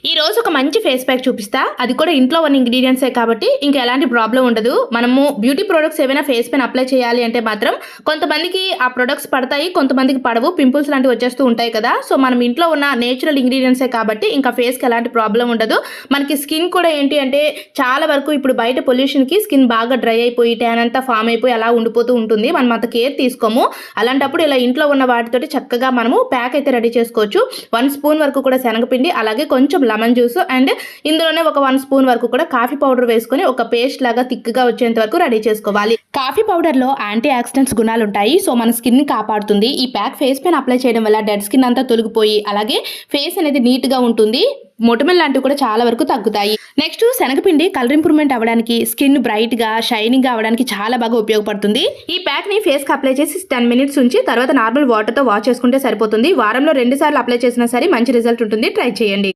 ఈ రోజు ఒక మంచి ఫేస్ ప్యాక్ చూపిస్తా. అది కూడా ఇంట్లో ఉన్న ఇంగ్రీడియంట్సే కాబట్టి ఇంకా ఎలాంటి ప్రాబ్లం ఉండదు. మనము బ్యూటీ ప్రొడక్ట్స్ ఏమైనా ఫేస్ పైన అప్లై చేయాలి అంటే మాత్రం కొంతమందికి ఆ ప్రొడక్ట్స్ పడతాయి, కొంతమందికి పడవు, పింపుల్స్ లాంటివి వచ్చేస్తూ ఉంటాయి కదా. సో మనం ఇంట్లో ఉన్న నేచురల్ ఇంగ్రీడియంట్సే కాబట్టి ఇంకా ఫేస్కి ఎలాంటి ప్రాబ్లం ఉండదు. మనకి స్కిన్ కూడా ఏంటి అంటే చాలా వరకు ఇప్పుడు బయట పొల్యూషన్కి స్కిన్ బాగా డ్రై అయిపోయి ట్యాన్ అంతా ఫామ్ అయిపోయి అలా ఉండిపోతూ ఉంటుంది. మనం అంత కేర్ తీసుకోము. అలాంటప్పుడు ఇలా ఇంట్లో ఉన్న వాటితోటి చక్కగా మనము ప్యాక్ అయితే రెడీ చేసుకోవచ్చు. 1 స్పూన్ వరకు కూడా శనగపిండి, అలాగే కొంచెం లెమన్ జ్యూస్ అండ్ ఇందులోనే ఒక 1 స్పూన్ వరకు కూడా కాఫీ పౌడర్ వేసుకొని ఒక పేస్ట్ లాగా థిక్గా వచ్చేంత వరకు రెడీ చేసుకోవాలి. కాఫీ పౌడర్ లో యాంటీ ఆక్సిడెంట్స్ గుణాలు ఉంటాయి. సో మన స్కిన్ ని కాపాడుతుంది. ఈ ప్యాక్ ఫేస్ పైన అప్లై చేయడం వల్ల డెడ్ స్కిన్ అంతా తొలగిపోయి అలాగే ఫేస్ అనేది నీట్ గా ఉంటుంది. మొటిమలు లాంటివి కూడా చాలా వరకు తగ్గుతాయి. నెక్స్ట్ శనగపిండి కలర్ ఇంప్రూవ్మెంట్ అవ్వడానికి, స్కిన్ బ్రైట్ గా షైనింగ్ గా అవ్వడానికి చాలా బాగా ఉపయోగపడుతుంది. ఈ ప్యాక్ ని ఫేస్ కి అప్లై చేసి 10 మినిట్స్ ఉంచి తర్వాత నార్మల్ వాటర్ తో వాష్ చేసుకుంటే సరిపోతుంది. వారంలో 2 సార్లు అప్లై చేసినా సరే మంచి రిజల్ట్ ఉంటుంది. ట్రై చేయండి.